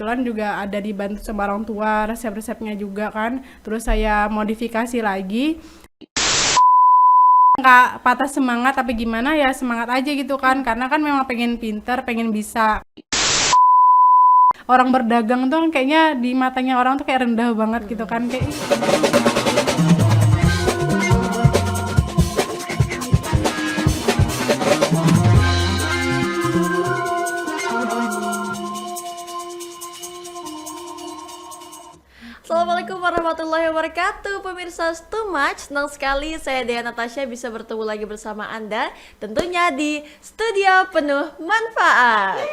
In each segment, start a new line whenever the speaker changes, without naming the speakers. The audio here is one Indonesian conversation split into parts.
kebetulan juga ada dibantu sama orang tua, resep-resepnya juga kan. Terus saya modifikasi lagi. Nggak patah semangat tapi gimana ya, semangat aja gitu kan. Karena kan memang pengen pinter, pengen bisa. Orang berdagang tuh kayaknya di matanya orang tuh kayak rendah banget gitu kan. Kayak
Assalamualaikum warahmatullahi wabarakatuh. Pemirsa Too Much, senang sekali saya Dea Natasha bisa bertemu lagi bersama Anda, tentunya di Studio Penuh Manfaat.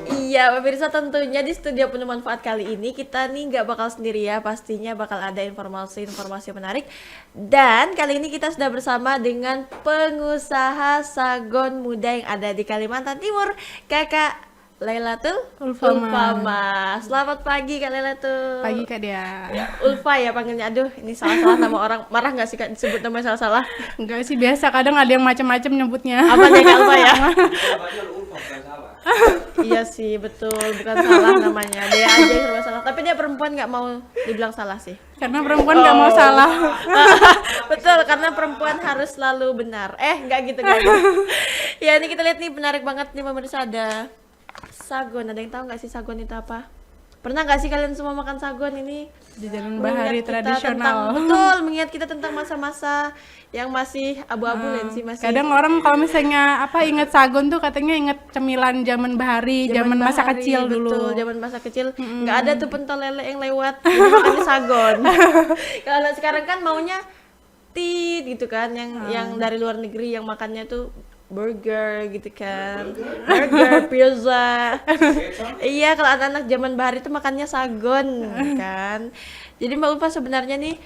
Iya pemirsa, tentunya di Studio Penuh Manfaat kali ini kita nih nggak bakal sendiri ya, pastinya bakal ada informasi-informasi menarik. Dan kali ini kita sudah bersama dengan pengusaha sagon muda yang ada di Kalimantan Timur, Kakak Lailatul Ulfama. Selamat pagi Kak Lailatul.
pagi Kak Dea.
Ya, Ulfa ya panggilnya. Aduh, ini salah-salah nama orang. Marah nggak sih Kak disebut namanya salah-salah?
Enggak sih, biasa kadang ada yang macam-macam nyebutnya.
Apa deh Kak Ulfa ya? Iya sih, betul, bukan salah namanya. Dia aja yang serba salah. Tapi dia perempuan nggak mau dibilang salah sih.
Karena perempuan nggak mau salah.
Betul, karena perempuan harus selalu benar. Nggak gitu guys. Ya, ini kita lihat nih, menarik banget nih pemirsa, ada sagon. Ada yang tahu nggak sih sagon itu apa? Pernah nggak sih kalian semua makan sagon ini?
Jajanan bahari tradisional.
Betul, mengingat kita tentang masa-masa yang masih abu-abu kan sih, masih.
Kadang orang kalau misalnya inget sagon tuh katanya inget cemilan zaman bahari, zaman masa
bahari,
kecil
betul,
dulu.
Zaman masa kecil nggak ada tuh pentol lele yang lewat, jadi makannya sagon. Kalau sekarang kan maunya tit gitu kan, yang dari luar negeri yang makannya tuh burger gitu kan, burger, pizza. Iya, kalau anak-anak zaman bahari itu makannya sagon kan. Jadi Mbak Ulfa sebenarnya nih,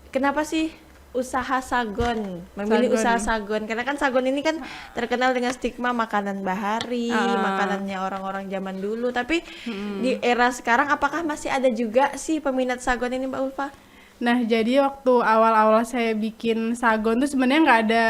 kenapa sih usaha sagon, memilih usaha sagon? Karena kan sagon ini kan terkenal dengan stigma makanan bahari, makanannya orang-orang zaman dulu. Tapi di era sekarang apakah masih ada juga sih peminat sagon ini Mbak Ulfa?
Nah, jadi waktu awal-awal saya bikin sagon tuh sebenarnya nggak ada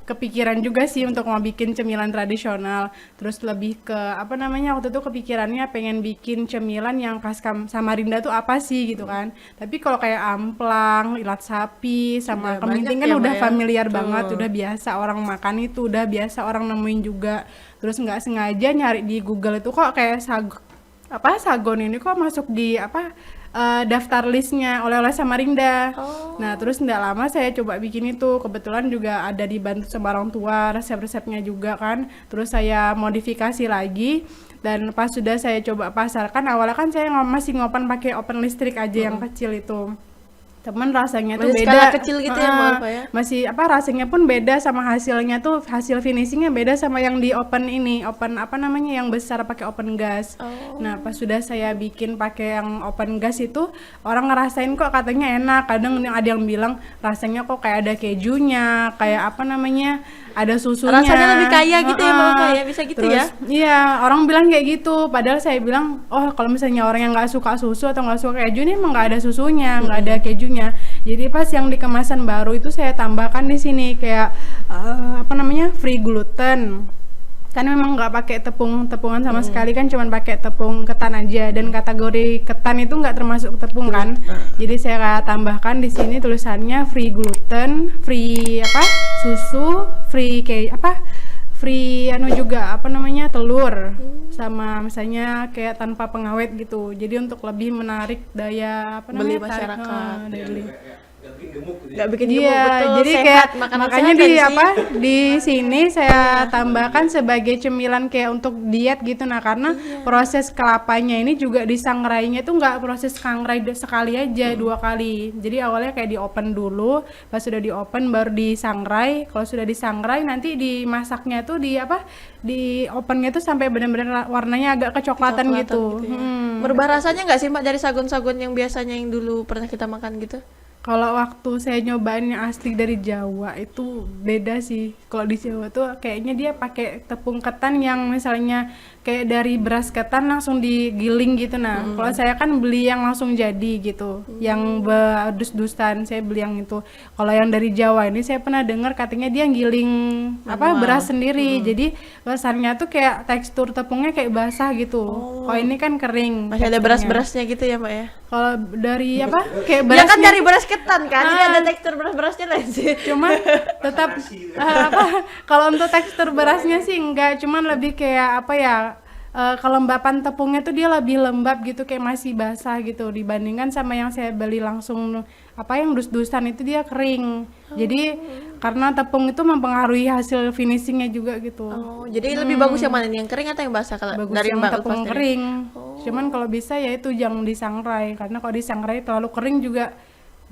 kepikiran juga sih untuk mau bikin cemilan tradisional. Terus lebih ke waktu itu kepikirannya pengen bikin cemilan yang khas Samarinda tuh apa sih gitu kan. Tapi kalau kayak amplang, ilat sapi, sama keminting kan udah familiar banget, udah biasa orang makan itu, udah biasa orang nemuin juga. Terus nggak sengaja nyari di Google itu kok kayak sagon ini kok masuk di daftar listnya oleh-oleh Samarinda. Nah, terus nggak lama saya coba bikin itu. Kebetulan juga ada dibantu sama orang tua, resep-resepnya juga kan. Terus saya modifikasi lagi. Dan pas sudah saya coba pasarkan, awalnya kan saya masih ngopen pakai open listrik aja yang kecil itu. Temen rasanya tuh beda,
skala kecil gitu ya Mbak Ulfa ya?
Masih rasanya pun beda, sama hasilnya tuh, hasil finishingnya beda sama yang di open yang besar pakai open gas. Nah, pas sudah saya bikin pakai yang open gas itu, orang ngerasain kok katanya enak. Kadang ada yang bilang rasanya kok kayak ada kejunya, kayak ada susunya.
Rasanya lebih kaya gitu ya Mbak Ulfa ya, bisa gitu. Terus, ya?
Iya, orang bilang kayak gitu. Padahal saya bilang, kalau misalnya orang yang nggak suka susu atau nggak suka keju, ini emang nggak ada susunya, nggak ada kejunya. Jadi pas yang di kemasan baru itu saya tambahkan di sini kayak free gluten. Kan memang nggak pakai tepungan sama sekali kan, cuman pakai tepung ketan aja, dan kategori ketan itu nggak termasuk tepung kan. Jadi saya tambahkan di sini tulisannya free gluten, free susu, free juga telur, sama misalnya kayak tanpa pengawet gitu. Jadi untuk lebih menarik daya
beli masyarakat,
daya beli.
Nggak bikin gemuk, betul,
jadi
sehat,
kayak makanya di sini saya tambahkan sebagai cemilan kayak untuk diet gitu. Nah, karena proses kelapanya ini juga disangrainya tuh nggak proses sangrai sekali aja, 2 kali. Jadi awalnya kayak di open dulu, pas sudah di open baru disangrai. Kalau sudah disangrai nanti dimasaknya tuh di opennya tuh sampai benar-benar warnanya agak kecoklatan gitu.
Merubah rasanya nggak sih Mbak dari sagon-sagon yang biasanya yang dulu pernah kita makan gitu?
Kalau waktu saya nyobain yang asli dari Jawa itu beda sih. Kalau di Jawa tuh kayaknya dia pakai tepung ketan yang misalnya kayak dari beras ketan langsung digiling gitu. Nah, kalau saya kan beli yang langsung jadi gitu, yang dus-dusan saya beli yang itu. Kalau yang dari Jawa ini saya pernah dengar katanya dia giling apa beras sendiri. Jadi rasanya tuh kayak tekstur tepungnya kayak basah gitu. Kalau ini kan kering.
Masih ada
teksturnya.
beras-berasnya gitu ya, Mbak ya?
Kalau dari apa? Kayak
Ya
berasnya
kan dari beras ketan kan, jadi ada tekstur beras-berasnya lain sih.
cuman tetap kalau untuk tekstur berasnya sih enggak, cuman lebih kayak apa ya, kelembapan tepungnya tuh dia lebih lembab gitu, kayak masih basah gitu dibandingkan sama yang saya beli langsung apa yang dus-dusan itu dia kering. Jadi karena tepung itu mempengaruhi hasil finishingnya juga gitu.
Oh, jadi lebih bagus yang mana nih, yang kering atau yang basah kalau
Bagus
dari
yang
Mbak
tepung
Ulfa sendiri?
kering. Cuman kalau bisa ya itu jangan disangrai, karena kalau disangrai terlalu kering juga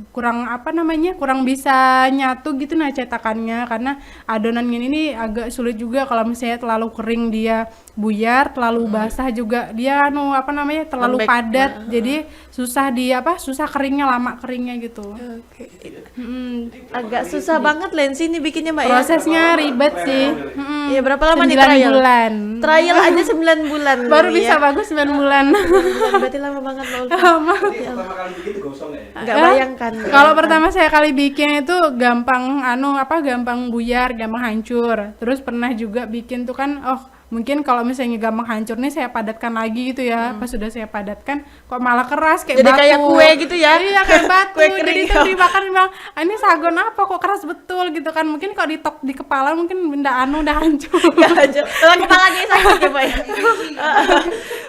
kurang apa namanya, kurang bisa nyatu gitu nah cetakannya, karena adonannya ini agak sulit juga kalau misalnya terlalu kering dia buyar, terlalu basah juga dia apa namanya terlalu
Lembek.
padat, jadi susah di apa, susah keringnya, lama keringnya gitu.
Oke.
Mm,
Agak susah banget Lensi ini bikinnya, Mbak ya.
prosesnya ribet sih.
Iya, berapa lama nih
9
trial?
bulan.
Trial aja 9 bulan.
Baru
nih
bisa
ya.
bagus 9 bulan.
9 bulan, berarti lama banget Mbak Ulfa.
Jadi pertama kali bikin tuh gosong ya?
Enggak bayangkan.
Kalau pertama saya kali bikin itu gampang gampang buyar, gampang hancur. Terus pernah juga bikin tuh kan, mungkin kalau misalnya gampang hancur nih saya padatkan lagi gitu ya. Pas sudah saya padatkan kok malah keras kayak
Jadi
batu.
kayak kue gitu ya?
Iya, kayak batu.
Kue
Jadi
kering.
itu dimakan bilang, ini sagon apa kok keras betul gitu kan. Mungkin kalau ditok di kepala mungkin benda udah hancur.
Enggak aja. Kalau kepalanya sakit ya, Mbak ya.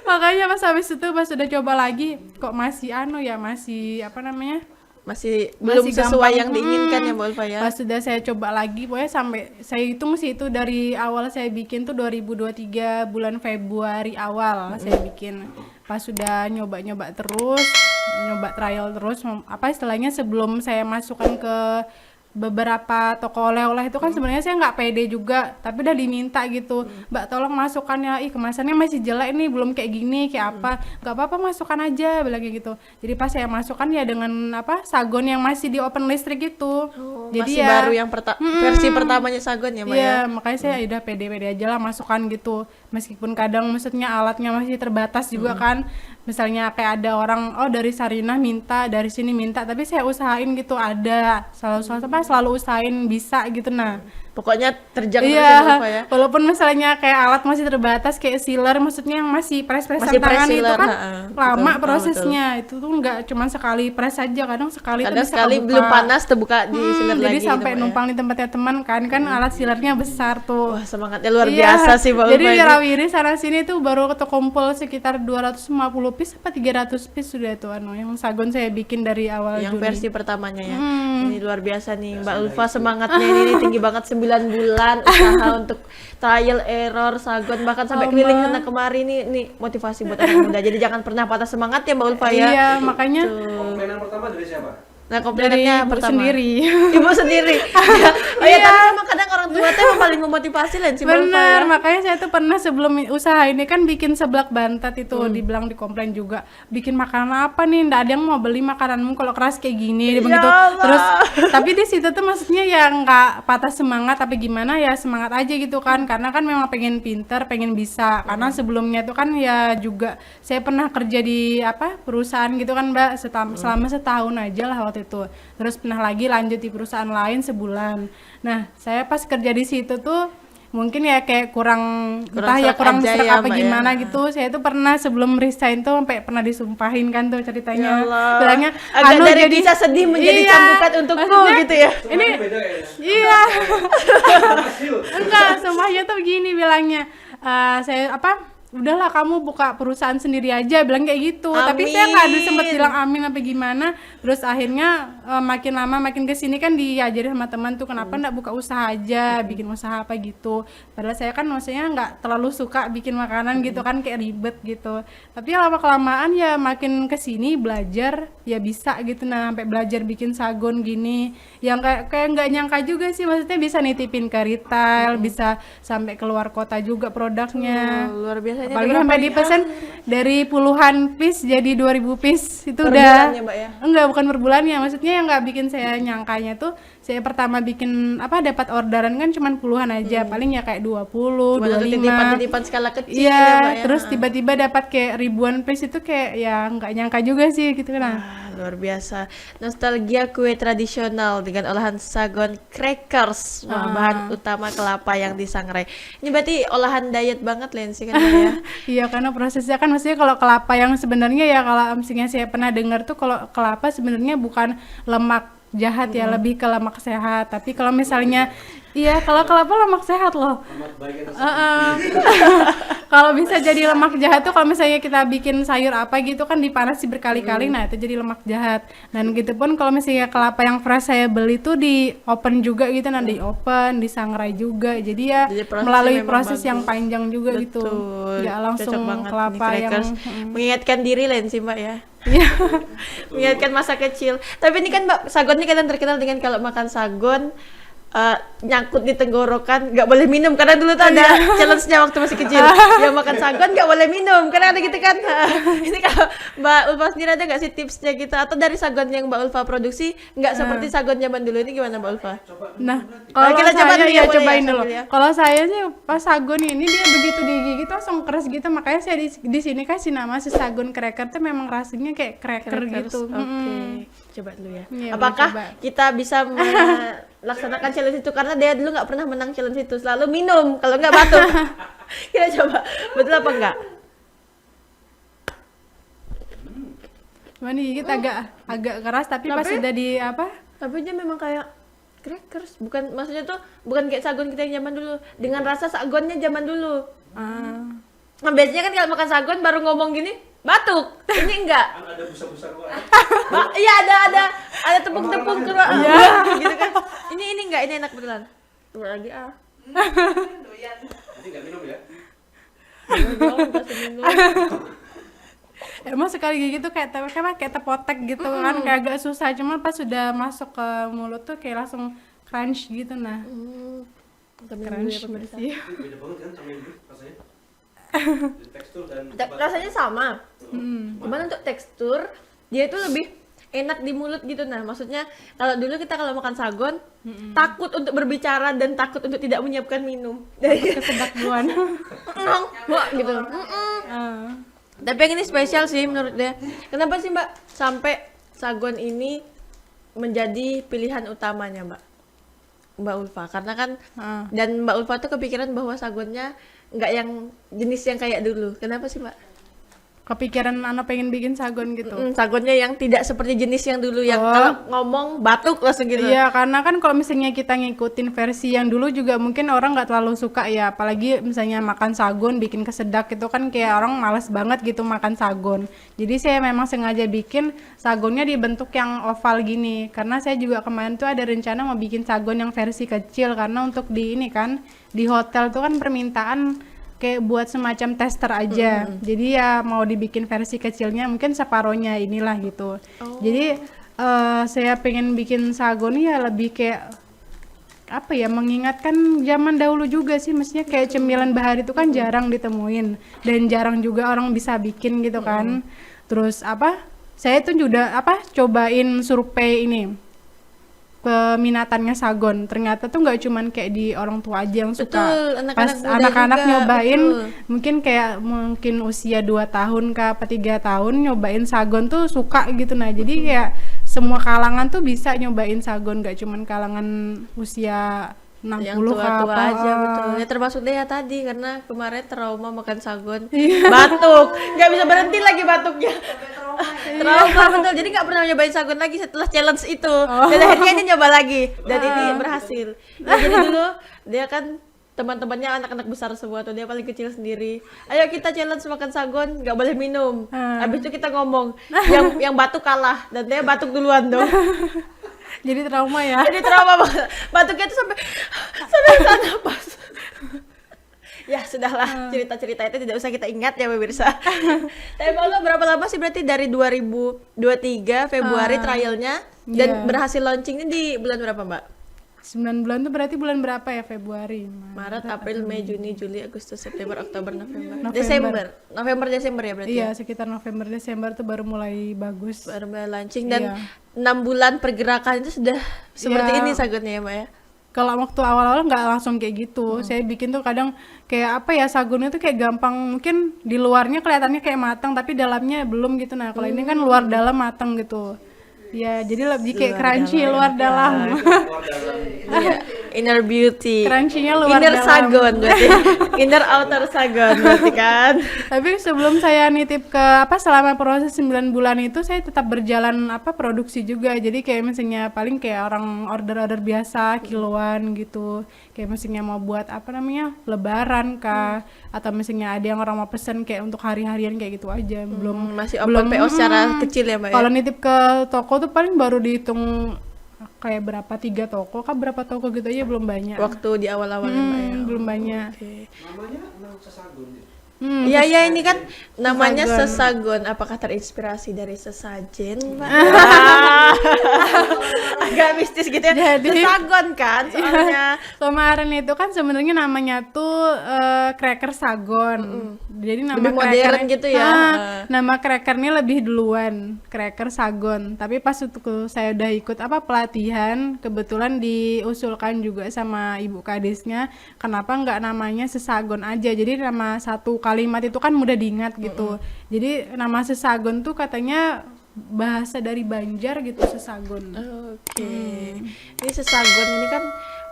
Makanya pas habis itu pas sudah coba lagi kok masih masih apa namanya?
Masih belum
Masih
sesuai
gampang.
yang diinginkan ya, Mbak Ulfa ya.
Pas sudah saya coba lagi, pokoknya sampai saya hitung sih itu dari awal saya bikin tuh 2023 bulan Februari awal saya bikin. Pas sudah nyoba-nyoba terus, nyoba trial terus, apa istilahnya sebelum saya masukkan ke beberapa toko oleh-oleh itu kan sebenarnya saya nggak pede juga, tapi udah diminta gitu, Mbak tolong masukkan ya, kemasannya masih jelek nih, belum kayak gini, kayak apa, nggak apa-apa masukkan aja, bilang kayak gitu. Jadi pas saya masukkan ya dengan apa sagon yang masih di open listrik gitu, jadi
Masih
ya
baru yang versi pertamanya sagon ya, Mbak ya.
iya, makanya saya udah pede-pede aja lah masukkan gitu, meskipun kadang maksudnya alatnya masih terbatas juga kan, misalnya kayak ada orang dari Sarinah minta, dari sini minta, tapi saya usahain gitu, ada selalu usahain bisa gitu. Nah
Pokoknya terjang terus
iya,
ya, Mbak Ulfa ya.
walaupun misalnya kayak alat masih terbatas kayak sealer, maksudnya yang masih press-pressan
Masih press
tangan itu
sealer,
kan lama
betul,
prosesnya, itu tuh nggak cuma sekali press aja, kadang sekali tuh
Kadang
bisa
sekali
kebuka.
belum panas terbuka di sealer
Jadi
lagi
sampai
gitu, Mbak ya.
numpang di tempatnya teman kan alat sealernya besar tuh.
Wah, semangatnya luar
Iya,
biasa sih, Mbak
jadi
Ulfa ini.
wirawiri sana sini tuh baru kekumpul sekitar 250 piece apa 300 piece sudah tuh yang sagon saya bikin dari awal
Yang
Juni.
versi pertamanya ya. Ini luar biasa nih Mbak Ulfa, semangatnya ini tinggi banget, 9 bulan usaha untuk trial error sagon, bahkan sampai keliling sana kemari nih motivasi buat anak muda. Jadi jangan pernah patah semangat ya Mbak Ulfa ya.
Iya, makanya
Komplainan pertama dari siapa?
Nah,
dari
komplainannya
ibu
pertama
sendiri.
Ibu sendiri. Oh ya, tapi emang kadang orang tua tuh emang paling memotivasi lah sih Mbak Ulfa
Bener,
ya.
makanya saya tuh pernah sebelum usaha ini kan bikin seblak bantat itu, dibilang dikomplain juga, bikin makanan apa nih, nggak ada yang mau beli makananmu kalau keras kayak gini, dia begitu.
Allah.
Terus tapi di situ tuh maksudnya ya nggak patah semangat tapi gimana ya, semangat aja gitu kan, karena kan memang pengen pinter, pengen bisa, karena sebelumnya tuh kan ya juga saya pernah kerja di apa perusahaan gitu kan Mbak, selama setahun aja lah waktu itu. Terus pernah lagi lanjut di perusahaan lain sebulan. Nah, saya pas kerja di situ tuh mungkin ya kayak kurang entah ya
serak
kurang
aja
serak
ya,
apa
Mbak,
gimana
ya.
gitu. Saya tuh pernah sebelum resign tuh sampai pernah disumpahin kan tuh
Ya
ceritanya.
Allah.
Bilangnya
Agak dari bisa sedih menjadi
Iya,
cambukan untukku
maksudnya,
gitu ya.
Ini
Beda kayaknya.
iya.
Hasil.
Enggak, sumpahnya tuh begini bilangnya. Saya apa? Udahlah kamu buka perusahaan sendiri aja, bilang kayak gitu. Tapi saya nggak ada sempet bilang amin apa gimana. Terus akhirnya makin lama makin kesini kan diajarin sama teman tuh kenapa nggak buka usaha aja, bikin usaha apa gitu. Padahal saya kan maksudnya nggak terlalu suka bikin makanan gitu kan, kayak ribet gitu. Tapi lama kelamaan ya makin kesini belajar ya bisa gitu. Nah sampai belajar bikin sagon gini, yang kayak nggak nyangka juga sih, maksudnya bisa nitipin ke retail, bisa sampai keluar kota juga produknya.
Luar biasa Ternyata
Apalagi
berapa
sampai
nih?
dipesan dari puluhan piece jadi 2000 piece itu
Per
udah
bulan ya, Mbak ya?
enggak, bukan per bulannya, maksudnya yang nggak bikin saya nyangkanya tuh saya pertama bikin dapat orderan kan cuman puluhan aja, paling ya kayak 20,
Cuma untuk
25.
titipan-titipan skala kecil
Iya,
ya, Mbak ya.
terus tiba-tiba dapat kayak ribuan piece itu kayak ya nggak nyangka juga sih gitu kan.
Wah, luar biasa. Nostalgia kue tradisional dengan olahan sagon crackers. Wah, bahan utama kelapa yang disangrai. Ini berarti olahan diet banget Lensi kan Mbak ya?
Iya, karena prosesnya kan maksudnya kalau kelapa yang sebenarnya ya kalau misalnya saya pernah dengar tuh kalau kelapa sebenarnya bukan lemak jahat ya, lebih ke lemak sehat. Tapi kalau misalnya iya, kalau kelapa lemak sehat loh.
Amat baik atas
Kalau bisa jadi lemak jahat tuh kalau misalnya kita bikin sayur apa gitu kan dipanasi berkali-kali, nah itu jadi lemak jahat. Dan gitu pun kalau misalnya kelapa yang fresh saya beli tuh di open juga gitu, nah di open, disangrai juga. Jadi ya
Jadi prosesnya
melalui
memang
proses
bagus.
yang panjang juga gitu.
Betul.
Nggak langsung
Cocok banget nih
kelapa yang
crackers. Mengingatkan diri Lensi Mbak ya.
Iya.
Mengingatkan masa kecil. Tapi ini kan Mbak, sagon ini kan terkenal dengan kalau makan sagon nyangkut di tenggorokan nggak boleh minum, karena dulu tuh ada challenge-nya waktu masih kecil yang makan sagon nggak boleh minum karena ada gitu kan. Ini kalau Mbak Ulfa sendiri ada nggak sih tipsnya gitu, atau dari sagon yang Mbak Ulfa produksi nggak seperti sagon zaman dulu, ini gimana Mbak Ulfa?
Nah, kalau
kita coba
saya
dulu ya,
ya
boleh
cobain
ya,
dulu.
sambil ya.
Kalau saya sih pas sagon ini dia begitu digigit langsung keras gitu, makanya saya di sini kasih nama si sagon cracker tuh memang rasanya kayak cracker gitu.
Oke, coba dulu ya.
Iya,
Apakah
boleh coba.
kita bisa melaksanakan challenge itu, karena dia dulu nggak pernah menang challenge itu, selalu minum kalau nggak batuk. Kita coba, betul apa enggak?
Cuma digigit agak keras tapi pas
Tapi-
udah di apa?
Tapi dia memang kayak crackers, bukan, maksudnya tuh bukan kayak sagon kita yang zaman dulu, dengan rasa sagonnya zaman dulu. Nah, biasanya kan kalau makan sagon baru ngomong gini, batuk. Ini enggak.
kan ada busa-busa keluar.
Iya, ada tepung-tepung keluar. Gitu kan. Ini enggak, ini enak beneran. Coba lagi
Nanti nggak minum ya?
Emang sekali gigit tuh kayak tepotek gitu kan, kayak agak susah. Cuma pas sudah masuk ke mulut tuh kayak langsung crunch gitu nah. Crunch bersih.
Ini beda banget kan sama yang dulu rasanya. Dari tekstur dan
Rasanya sama. Cuman untuk tekstur dia itu lebih enak di mulut gitu. Nah, maksudnya kalau dulu kita kalau makan sagon takut untuk berbicara dan takut untuk tidak menyiapkan minum.
Kesedak duluan.
Wah, gitu. Tapi yang ini spesial sih menurut dia. Kenapa sih Mbak sampai sagon ini menjadi pilihan utamanya Mbak Ulfa? Karena kan dan Mbak Ulfa tuh kepikiran bahwa sagonnya nggak yang jenis yang kayak dulu. Kenapa sih Mbak?
Kepikiran pengen bikin sagon gitu.
Sagonnya yang tidak seperti jenis yang dulu yang kalau ngomong batuk langsung gitu.
Iya, karena kan kalau misalnya kita ngikutin versi yang dulu juga mungkin orang nggak terlalu suka ya, apalagi misalnya makan sagon bikin kesedak itu kan kayak orang malas banget gitu makan sagon. Jadi saya memang sengaja bikin sagonnya dibentuk yang oval gini, karena saya juga kemarin tuh ada rencana mau bikin sagon yang versi kecil, karena untuk di ini kan di hotel tuh kan permintaan kayak buat semacam tester aja. Jadi ya mau dibikin versi kecilnya mungkin separohnya inilah gitu. Jadi saya pengen bikin sagon ya lebih kayak apa ya, mengingatkan zaman dahulu juga sih, mestinya kayak cemilan bahari itu kan jarang ditemuin dan jarang juga orang bisa bikin gitu kan. Terus saya tuh juga cobain survei ini peminatannya sagon, ternyata tuh nggak cuman kayak di orang tua aja yang suka.
Betul, anak-anak
Pas
muda
anak-anak
juga,
nyobain
betul.
mungkin usia 2 tahun ke 3 tahun nyobain sagon tuh suka gitu. Nah jadi kayak semua kalangan tuh bisa nyobain sagon, nggak cuman kalangan usia 60
Yang
ke
tua-tua
apa.
aja, betul. Ya termasuk dia tadi, karena kemarin trauma makan sagon.
Iya.
Batuk, nggak bisa berhenti lagi batuknya. Trauma betul, jadi nggak pernah nyobain sagon lagi setelah challenge itu. Dan akhirnya dia nyoba lagi, dan ini berhasil. Nah, jadi dulu dia kan teman-temannya anak-anak besar semua tuh, dia paling kecil sendiri. Ayo kita challenge makan sagon, nggak boleh minum. Habis itu kita ngomong, yang batuk kalah, dan dia batuk duluan dong.
Jadi trauma ya.
Jadi trauma banget. Batuknya tuh sampai tahan napas. Ya sudahlah, cerita-cerita itu tidak usah kita ingat ya pemirsa. Tapi kalau berapa lama sih berarti dari 2023 Februari trialnya dan berhasil launchingnya di bulan berapa Mbak?
9 bulan tuh berarti bulan berapa ya? Februari,
Maret, April, Mei, Juni, Juli, Agustus, September, Oktober, November.
November.
Desember ya berarti.
Iya,
Ya?
sekitar November Desember tuh baru mulai bagus.
Baru mulai launching dan
Iya.
6 bulan pergerakan itu sudah seperti
Iya.
ini sagonnya ya, Mbak ya.
Kalau waktu awal-awal nggak langsung kayak gitu. Saya bikin tuh kadang kayak apa ya, sagunnya tuh kayak gampang, mungkin di luarnya kelihatannya kayak matang tapi dalamnya belum gitu. Nah, kalau ini kan luar dalam matang gitu. Ya, jadi lebih kayak crunchy luar dalam.
Keluar dalam.
Iya, inner beauty.
Crunchy-nya luar
Inner
dalam.
sagon berarti. Inner outer sagon berarti kan.
Tapi sebelum saya nitip ke apa, selama proses 9 bulan itu saya tetap berjalan apa, produksi juga. Jadi kayak misalnya paling kayak orang order-order biasa kiloan gitu. Kayak misalnya mau buat apa namanya, lebaran kah, atau misalnya ada yang orang mau pesen kayak untuk hari-harian kayak gitu aja. Belum
Masih open PO secara kecil ya, Mbak ya.
Kalau nitip ke toko tuh paling baru dihitung kayak berapa, 3 toko kah, berapa toko gitu aja, belum banyak.
Waktu di awal-awal ya, Mbak ya.
Belum banyak.
Oke.
Namanya Nang Sesagun ya.
Iya, iya, ini kan namanya sesagon. Apakah terinspirasi dari sesajen, Mbak? Agak mistis gitu ya.
Jadi-
Sesagon kan soalnya.
Kemarin itu kan sebenarnya namanya tuh cracker sagon. Jadi nama
Lebih modern gitu ya.
Nama crackernya lebih duluan, cracker sagon. Tapi pas itu saya udah ikut apa, pelatihan, kebetulan diusulkan juga sama ibu kadisnya, kenapa nggak namanya sesagon aja. Jadi nama satu kalimat itu kan mudah diingat gitu. Jadi nama sesagon tuh katanya bahasa dari Banjar gitu, sesagon.
Oke. Ini sesagon ini kan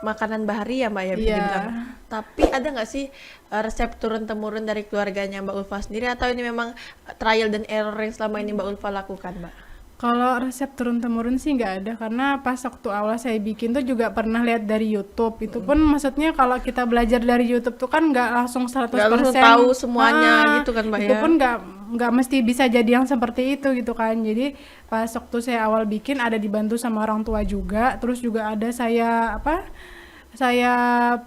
makanan bahari ya, Mbak ya, bisa
Iya.
dibilang. Tapi ada nggak sih resep turun temurun dari keluarganya Mbak Ulfa sendiri, atau ini memang trial dan error yang selama ini Mbak Ulfa lakukan, Mbak?
Kalau resep turun-temurun sih nggak ada, karena pas waktu awal saya bikin tuh juga pernah lihat dari YouTube. Itu pun maksudnya kalau kita belajar dari YouTube tuh kan nggak langsung 100%
Nggak langsung tahu semuanya gitu kan, Mbak
itu
ya?
pun nggak mesti bisa jadi yang seperti itu gitu kan. Jadi pas waktu saya awal bikin ada dibantu sama orang tua juga, terus juga ada saya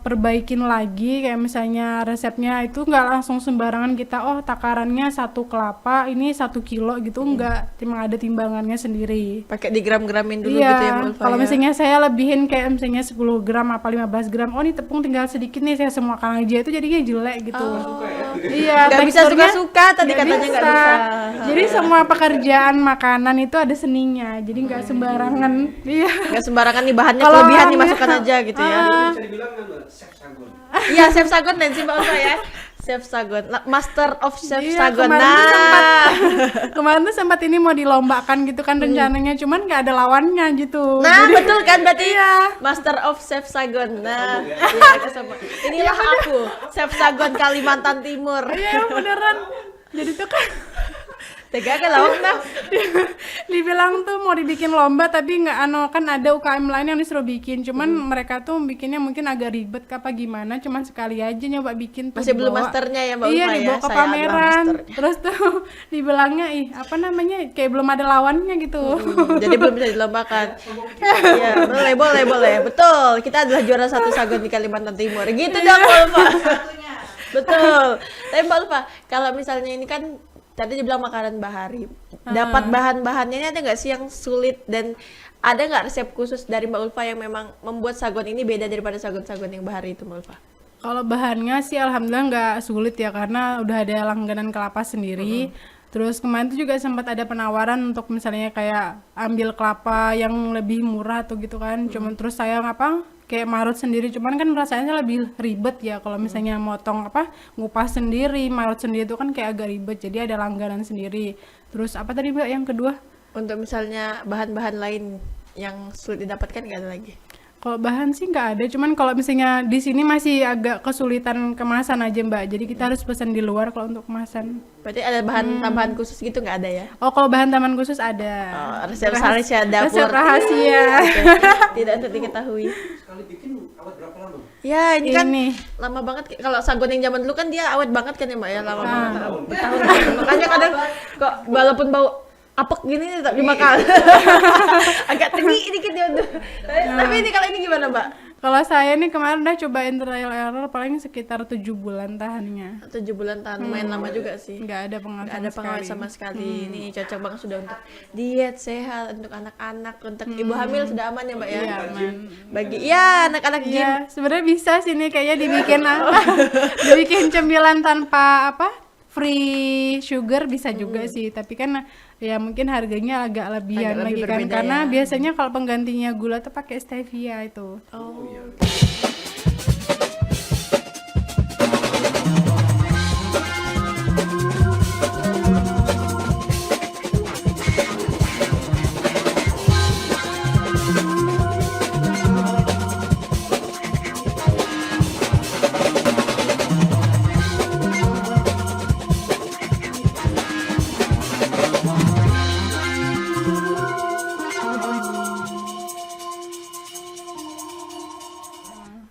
perbaikin lagi, kayak misalnya resepnya itu nggak langsung sembarangan kita, oh takarannya 1 kelapa ini 1 kilo gitu, nggak, cuma ada timbangannya sendiri.
Pakai digram-gramin dulu
Iya,
gitu ya, Mbak Ulfa
kalau
ya?
misalnya saya lebihin kayak misalnya 10 gram apa 15 gram, oh ini tepung tinggal sedikit nih, saya semuakan aja, itu jadinya jelek gitu. Iya,
Nggak bisa
teksturnya
suka-suka tadi
nggak
katanya nggak bisa.
Jadi semua pekerjaan makanan itu ada seninya, jadi nggak sembarangan. Iya.
Nggak sembarangan nih bahannya
Kalau
kelebihan
bahannya-
dimasukkan aja gitu ya.
Bisa dibilang kan Chef Sagun.
Iya, Chef Sagon dan si Mbak Ulfa ya. Chef Sagon, Master of Chef
Iya,
Sagon.
kemarin tuh
Nah,
Kemarin tuh sempat ini mau dilombakan gitu kan rencananya, cuman nggak ada lawannya gitu.
nah
Jadi-
betul kan berarti
Iya.
Master of Chef Sagon. Nah, iya, itu sama. Inilah aku, Chef Sagon Kalimantan Timur.
Iya beneran. Jadi tuh kan
Tega kan lawang nah.
dibilang tuh mau dibikin lomba, tapi nggak kan ada UKM lain yang disuruh bikin, cuman mereka tuh bikinnya mungkin agak ribet apa gimana, cuman sekali aja nyoba bikin tuh
Masih belum
dibawa.
masternya ya, Mbak
Iya,
Ulfa ya.
dibawa ke
Saya adalah
pameran,
masternya.
terus tuh dibilangnya apa namanya, kayak belum ada lawannya gitu.
Jadi belum bisa dilombakan. Iya, boleh. Betul. Kita adalah juara 1 Sagon di Kalimantan Timur. Gitu dong, Mbak Ulfa. Betul. Tapi Mbak Ulfa, kalau misalnya ini kan tadi dibilang makanan bahari. Dapat bahan-bahannya ini ada nggak sih yang sulit, dan ada nggak resep khusus dari Mbak Ulfa yang memang membuat sagon ini beda daripada sagon-sagon yang bahari itu, Mbak Ulfa?
Kalau bahannya sih alhamdulillah nggak sulit ya, karena udah ada langganan kelapa sendiri. Terus kemarin tuh juga sempat ada penawaran untuk misalnya kayak ambil kelapa yang lebih murah atau gitu kan. Cuman terus saya kayak marut sendiri, cuman kan rasanya lebih ribet ya kalau misalnya motong ngupas sendiri, marut sendiri itu kan kayak agak ribet. Jadi ada langganan sendiri. Terus apa tadi Mbak yang kedua?
Untuk misalnya bahan-bahan lain yang sulit didapatkan nggak ada lagi?
Kalau bahan sih nggak ada, cuman kalau misalnya di sini masih agak kesulitan kemasan aja Mbak. Jadi kita harus pesan di luar kalau untuk kemasan.
Berarti ada bahan tambahan khusus gitu nggak ada ya?
Oh, kalau bahan taman khusus ada.
Oh, resep rahasia dapur.
Resep rahasia.
Tidak untuk diketahui.
Sekali bikin awet berapa lama?
Ya, ini kan
Ini.
lama banget. Kalau sagon yang zaman dulu kan dia awet banget kan ya, Mbak ya, lama banget.
Tahun.
Tahun. Makanya kadang kok walaupun bau apek gini tetap dimakan. Agak tinggi dikit ya. Tapi ini kalau ini gimana, Mbak?
Kalau saya nih kemarin udah cobain trial error paling sekitar 7 bulan tahannya.
7 bulan tahan lumayan lama juga sih.
Nggak ada pengaruh
Nggak ada pengaruh sama sekali. Ini cocok banget sudah untuk diet sehat, untuk anak-anak, untuk ibu hamil sudah aman ya Mbak ya.
Iya, aman.
Bagi ya anak-anak gym.
Iya, sebenarnya bisa sih nih kayaknya dibikin dibikin cemilan tanpa free sugar bisa juga sih, tapi kan ya mungkin harganya agak lebihan
Agak
lagi
lebih
kan,
berbeda
karena
ya.
biasanya kalau penggantinya gula tuh pakai stevia itu.
Oh.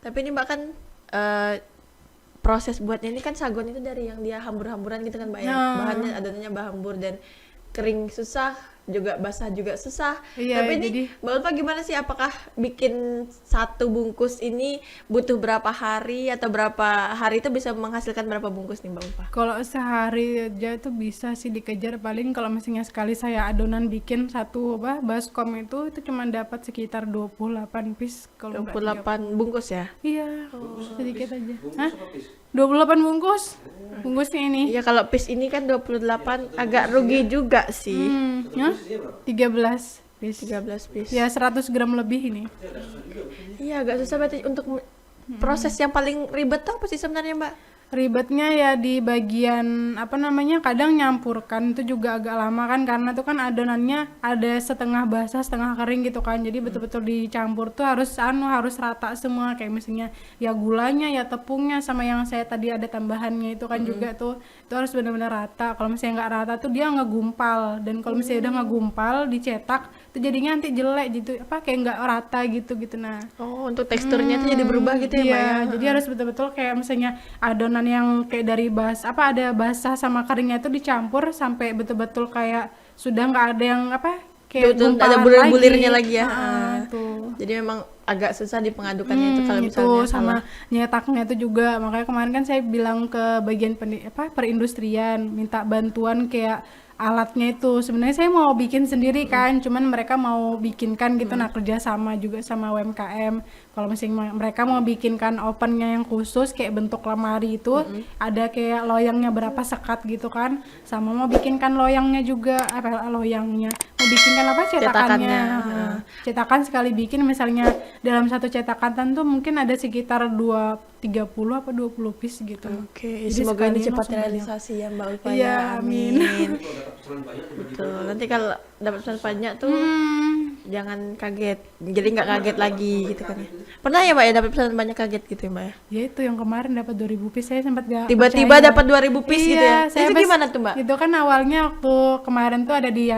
Tapi ini Mbak kan proses buatnya ini kan sagon itu dari yang dia hambur-hamburan gitu kan Mbak ya. Bahannya adonannya hambur dan kering susah, juga basah juga susah.
Iya,
Tapi ini
jadi-
Mbak Ulfa gimana sih, apakah bikin satu bungkus ini butuh berapa hari atau berapa hari itu bisa menghasilkan berapa bungkus nih Mbak Ulfa?
Kalau sehari aja tuh bisa sih dikejar, paling kalau misalnya sekali saya adonan bikin satu baskom itu cuma dapat sekitar 28 piece kalau nggak
28 bungkus ya?
30. Iya, sedikit aja.
Bungkus
Hah?
apa pis?
28 bungkus. Bungkusnya ini.
Iya, kalau piece ini kan 28 agak rugi juga sih.
Ya? 13 piece.
13 piece.
Ya 100 gram lebih ini.
Iya, agak susah berarti untuk proses yang paling ribet tuh apa sih sebenarnya Mbak?
Ribetnya ya di bagian kadang nyampurkan itu juga agak lama kan, karena tuh kan adonannya ada setengah basah setengah kering gitu kan, jadi betul-betul dicampur tuh harus rata semua, kayak misalnya ya gulanya ya tepungnya sama yang saya tadi ada tambahannya itu kan juga tuh itu harus benar-benar rata. Kalau misalnya nggak rata tuh dia ngegumpal, dan kalau misalnya udah ngegumpal dicetak itu jadinya nanti jelek gitu, kayak nggak rata gitu. Nah,
Oh, untuk teksturnya tuh jadi berubah gitu ya Mbak
iya,
ya?
jadi harus betul-betul kayak misalnya adonan yang kayak dari ada basah sama keringnya itu dicampur sampai betul-betul kayak sudah nggak ada yang kayak
Betul, ada
gumpalan
bulir-bulirnya lagi ya.
tuh.
Jadi memang agak susah dipengadukannya itu kalau
Itu
misalnya
sama
salah.
nyetaknya itu juga, makanya kemarin kan saya bilang ke bagian perindustrian minta bantuan kayak alatnya itu. Sebenarnya saya mau bikin sendiri kan, cuman mereka mau bikinkan gitu. Nah, kerja sama juga sama UMKM. Kalau misalnya mereka mau bikinkan opennya yang khusus kayak bentuk lemari itu, ada kayak loyangnya berapa sekat gitu kan, sama mau bikinkan loyangnya juga, loyangnya mau bikinkan cetakannya.
Cetakannya.
Nah, cetakan sekali bikin misalnya dalam satu cetakan tuh mungkin ada sekitar 30 apa 20 piece gitu.
Oke,
Jadi
semoga ini
sekalian
cepat
langsung banyak.
realisasi ya Mbak Ulfa
Iya,
ya.
amin.
Kalau dapat pesanan banyak tiba-tiba
Betul. Nanti kalau dapat pesanan banyak tuh jangan kaget. Jadi nggak kaget lagi gitu kan ya. Pernah ya Mbak ya dapat pesanan banyak kaget gitu ya Mbak ya?
Ya itu yang kemarin dapat 2000 piece, saya sempat gak
Tiba-tiba
percaya.
dapat 2000 piece gitu ya.
Saya
Itu gimana tuh Mbak?
Itu kan awalnya waktu kemarin tuh ada di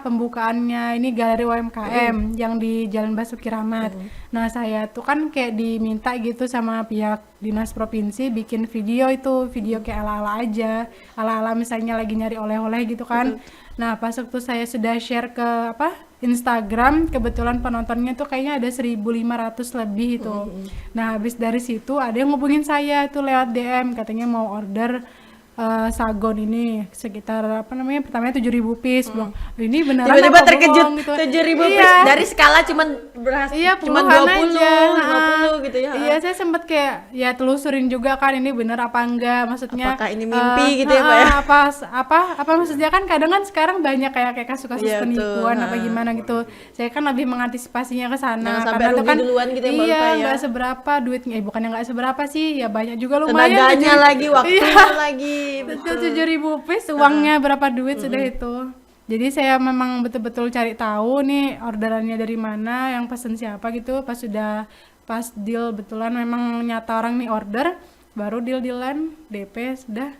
pembukaannya ini galeri UMKM yang di Jalan Basuki Rahmat. Nah, saya tuh kan kayak diminta gitu sama pihak dinas provinsi bikin video kayak ala-ala aja. Ala-ala misalnya lagi nyari oleh-oleh gitu kan. Nah, pas waktu saya sudah share ke Instagram, kebetulan penontonnya tuh kayaknya ada 1.500 lebih itu. Nah, habis dari situ ada yang ngubungin saya tuh lewat DM, katanya mau order sagon ini sekitar pertamanya 7.000 piece. Bilang, ini beneran
Tiba-tiba
apa
terkejut
bohong gitu.
7.000
Iya.
piece dari skala cuman berhasil
Iya,
cuma
puluhan
20,
aja.
50 gitu ya.
Iya, saya sempat kayak ya telusurin juga kan ini bener apa enggak, maksudnya
Apakah ini mimpi gitu ya, Mbak ya?
apa maksudnya kan kadang kan sekarang banyak kayak kasus-kasus
Iya,
penipuan
betul.
apa gimana gitu. Saya kan lebih mengantisipasinya ke sana.
Jangan sampai
karena itu
rugi duluan gitu ya, Mbak
iya,
Ulfa ya.
nggak seberapa duitnya, bukannya nggak seberapa sih, ya banyak juga lumayan.
Tenaganya lagi, waktunya
Iya.
lagi.
Betul, 7.000 piece, uangnya berapa duit sudah itu. Jadi saya memang betul-betul cari tahu nih orderannya dari mana, yang pesen siapa gitu. Pas deal betulan memang nyata orang nih order, baru deal-dealan DP sudah.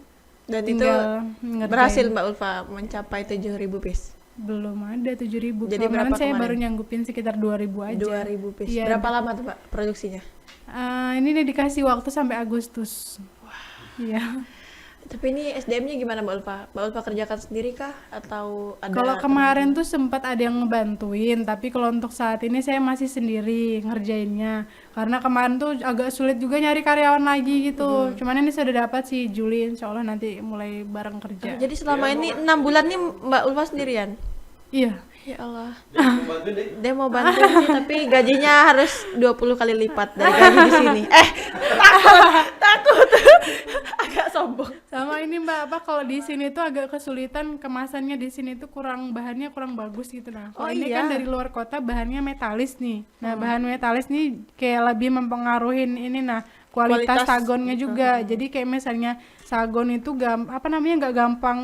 Dan itu
tinggal ngerjain.
berhasil Mbak Ulfa mencapai 7.000 piece.
Belum ada 7.000.
Jadi
Kemarin
berapa
saya
kemarin?
baru nyanggupin sekitar 2.000 aja.
2.000 piece.
Iya.
Berapa lama tuh Pak produksinya?
Ini dikasih waktu sampai Agustus. Iya.
Tapi ini SDM-nya gimana Mbak Ulfa? Mbak Ulfa kerjakan sendiri kah atau ada
Kalau kemarin tuh sempat ada yang ngebantuin, tapi kalau untuk saat ini saya masih sendiri ngerjainnya. Karena kemarin tuh agak sulit juga nyari karyawan lagi gitu. Cuman ini sudah dapat sih Juli, insya Allah nanti mulai bareng kerja.
Jadi selama ini 6 bulan nih Mbak Ulfa sendirian?
Iya.
Ya Allah.
Dia mau bantuin deh.
Dia mau bantuin sih, tapi gajinya harus 20 kali lipat dari gaji di sini. Takut. Agak sombong.
Sama ini Mbak, apa kalau di sini tuh agak kesulitan kemasannya di sini tuh bahannya kurang bagus gitu nah. Kalau
Oh,
ini
iya.
kan dari luar kota bahannya metalis nih. Nah, bahan metalis nih kayak lebih mempengaruhi ini nah kualitas
Kualitas.
sagonnya juga. Jadi kayak misalnya sagon itu nggak gampang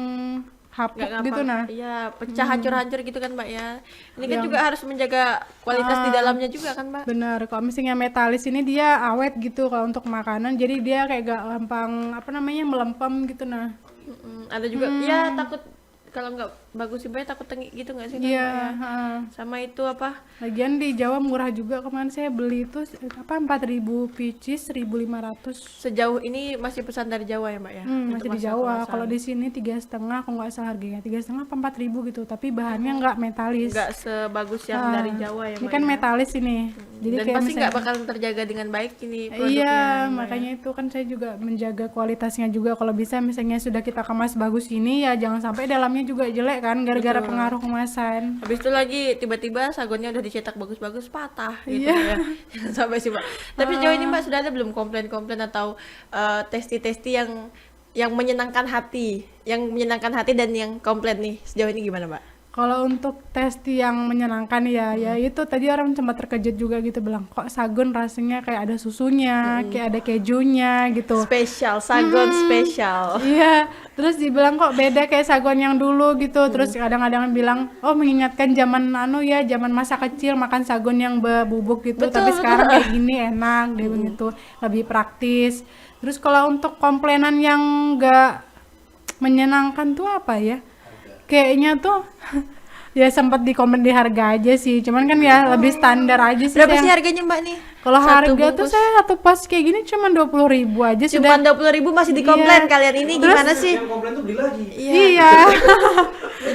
hapuk
Nggak
gitu nah.
Iya, pecah hancur-hancur gitu kan Mbak ya. Ini kan
Yang-
juga harus menjaga kualitas di dalamnya juga kan Mbak.
Benar, kalau misalnya metalis ini dia awet gitu kalau untuk makanan, jadi dia kayak gak gampang melempem gitu nah.
Ada juga ya takut kalau nggak bagus sih Mbak, takut tengik gitu nggak sih Mbak,
Iya,
ya?
heeh.
Sama itu apa?
Lagian di Jawa murah juga, kemarin saya beli itu 4.000 pieces 1.500.
Sejauh ini masih pesan dari Jawa ya Mbak ya?
Masih di Jawa. Kalau di sini 3,5 kalau nggak salah harganya 3,5 apa 4.000 gitu, tapi bahannya nggak metalis.
Nggak sebagus yang
Ah,
dari Jawa ya
Ini
Mbak
kan
ya?
metalis ini. Jadi
Dan
kayak
pasti nggak
misalnya-
bakalan terjaga dengan baik ini produknya.
Iya,
Mbak ya.
makanya itu kan saya juga menjaga kualitasnya juga. Kalau bisa misalnya sudah kita kemas bagus ini ya jangan sampai dalamnya juga jelek kan gara-gara pengaruh kemasan.
Habis itu lagi tiba-tiba sagonnya udah dicetak bagus-bagus patah gitu
Iya.
ya. Jangan sampai sih Mbak. Tapi sejauh ini Mbak sudah ada belum komplain-komplain atau testi-testi yang menyenangkan hati, dan yang komplain nih sejauh ini gimana Mbak?
Kalau untuk testi yang menyenangkan ya itu tadi orang sempat terkejut juga gitu bilang kok sagon rasanya kayak ada susunya, kayak ada kejunya gitu.
Spesial, sagon spesial.
Iya, terus dibilang kok beda kayak sagon yang dulu gitu. Terus kadang-kadang bilang, oh mengingatkan zaman zaman masa kecil makan sagon yang bubuk gitu.
Betul,
Tapi
betul.
sekarang kayak gini enak deh begitu, lebih praktis. Terus kalau untuk komplainan yang enggak menyenangkan tuh apa ya? Kayaknya tuh ya sempat di komen di harga aja sih. Cuman kan ya lebih standar aja sih.
Berapa
saya.
sih harganya Mbak nih?
Kalau
Satu
harga tuh
bungkus?
saya satu pas kayak gini cuma 20.000 aja
Cuma
sudah.
20.000 masih dikomplain
Iya.
kalian ini
Terus-
gimana sih?
Yang komplain tuh beli lagi.
Iya.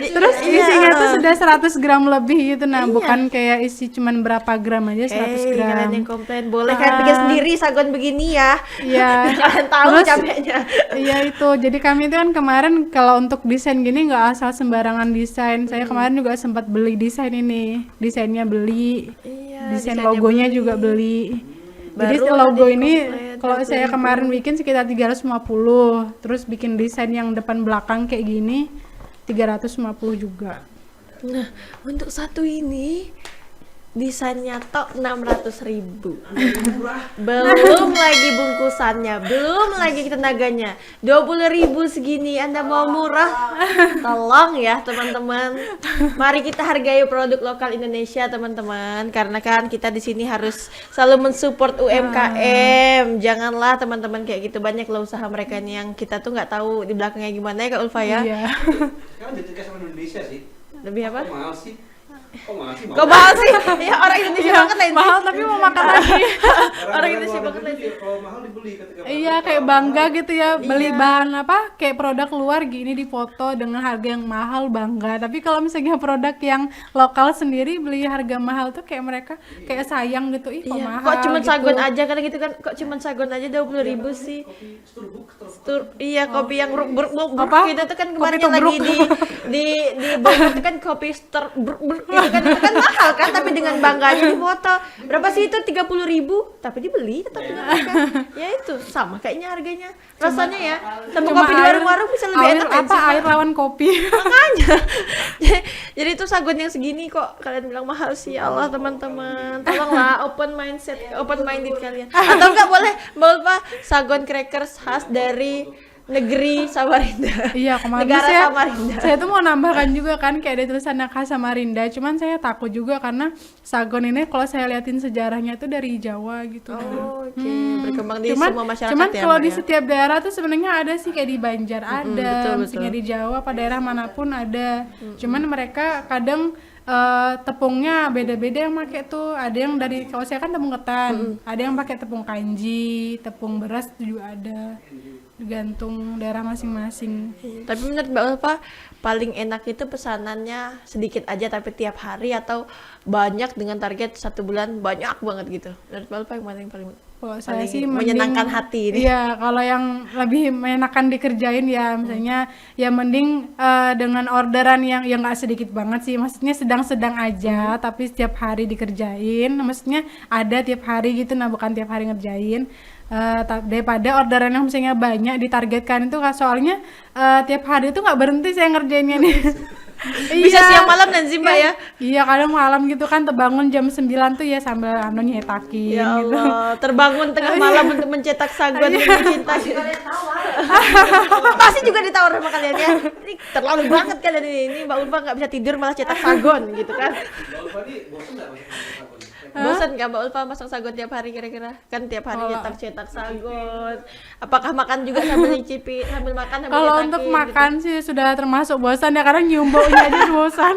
Terus
iya,
isinya tuh
heeh.
sudah 100 gram lebih gitu nah,
Iya.
bukan kayak isi cuman berapa gram aja 100 gram.
Kalian yang komplain boleh kan bikin sendiri sagon begini ya.
Iya.
Kalian tahu
Terus-
capeknya.
Iya itu. Jadi kami itu kan kemarin kalau untuk desain gini nggak asal sembarangan desain. Saya kemarin juga sempat beli desain ini. Desainnya beli.
Iya,
Desain
desainnya
logonya
beli.
juga beli. Jadi
Baru
logo
ada
ini
komplit,
kalau saya
20.000.
kemarin bikin sekitar 350. Terus bikin desain yang depan belakang kayak gini 350 juga.
Nah, untuk satu ini desainnya tok 600.000. Belum lagi bungkusannya, belum lagi tenaganya. 20.000 segini Anda mau murah? Tolong ya teman-teman. Mari kita hargai produk lokal Indonesia teman-teman, karena kan kita di sini harus selalu mensupport UMKM. Janganlah teman-teman kayak gitu, banyak loh usaha mereka nih yang kita tuh nggak tahu di belakangnya gimana ya Kak Ulfa ya.
Iya.
Sekarang jadi sama Indonesia sih.
Lebih apa?
Kok mahal sih? Kok mahal sih?
Kok mahal sih? Ya orang Indonesia banget lah ini.
Mahal tapi mau makan lagi.
Orang Indonesia banget
lagi. Kalau mahal dibeli ketika
Iya kayak bangga gitu ya beli bahan apa kayak produk luar gini difoto dengan harga yang mahal bangga, tapi kalau misalnya produk yang lokal sendiri beli harga mahal tuh kayak mereka kayak sayang gitu, ih kok
Iya,
mahal
kok cuman
gitu.
sagon aja kan gitu kan, kok cuman sagon aja 20.000 sih. Iya, kopi yang bruk
Apa?
gitu tuh kan
Kopi
kemarin yang lagi
tubruk.
di Bogor itu kan kopi bruk gitu kan, itu kan mahal kan, tapi dengan bangganya di foto. Berapa sih itu? 30.000, tapi dibeli tetap dengan harga. Ya itu sama kayaknya harganya. Rasanya ya, sama
Cuma
kopi di warung-warung bisa lebih
air
enak
apa
sih, Pak.
air lawan kopi.
Makanya jadi itu sagon yang segini kok kalian bilang mahal sih. Ya Allah teman-teman, tolonglah open mindset, open minded kalian. Atau enggak boleh Mbak Ulfa sagon crackers khas dari negeri Samarinda.
Iya kemarin
Negara
saya,
Samarinda.
saya tuh mau nambahkan juga kan kayak ada tulisannya khas Samarinda, cuman saya takut juga karena sagon ini kalau saya liatin sejarahnya itu dari Jawa gitu.
Oh, oke. Berkembang di
cuman,
semua masyarakat
cuman
ya,
kalau
Mbak
di
ya?
setiap daerah tuh sebenarnya ada sih kayak di Banjar ada,
betul,
misalnya
betul.
di Jawa pada daerah manapun ada. Cuman mereka kadang tepungnya beda-beda yang pakai tuh. Ada yang dari, kalau saya kan tepung ketan, ada yang pakai tepung kanji, tepung beras juga ada. tergantung daerah masing-masing.
Tapi menurut Mbak Ulfa paling enak itu pesanannya sedikit aja tapi tiap hari atau banyak dengan target 1 bulan banyak banget gitu. Menurut Mbak Ulfa yang mana yang paling
Kalau saya
paling
sih
menyenangkan hati ini?
Iya, kalau yang lebih menyenangkan dikerjain ya, misalnya ya mending dengan orderan yang nggak sedikit banget sih, maksudnya sedang-sedang aja, tapi setiap hari dikerjain, maksudnya ada tiap hari gitu, nah bukan tiap hari ngerjain. Daripada orderan yang misalnya banyak ditargetkan itu, soalnya tiap hari itu nggak berhenti saya ngerjainnya nih.
Bisa siang malam dan sih Mbak ya?
Iya, kadang malam gitu kan, terbangun jam 9 tuh ya sambil nyetakin
Ya
gitu.
Allah, terbangun tengah malam untuk mencetak sagon yang dicintai. Pasti juga ditawar sama kalian ya. Ini terlalu banget kalian ini. Mbak Ulfa nggak bisa tidur malah cetak sagon gitu kan.
Mbak Ulfa ini bosan nggak masuk sagon?
Bosan nggak Mbak Ulfa masang sagon tiap hari kira-kira? Kan tiap hari
Kalau-
cetak sagon. Apakah makan juga sambil nyicipi, sambil makan sambil
Kalau
nyetakin
untuk
gitu?
makan sih sudah termasuk bosan ya, karena nyium baunya aja udah bosan.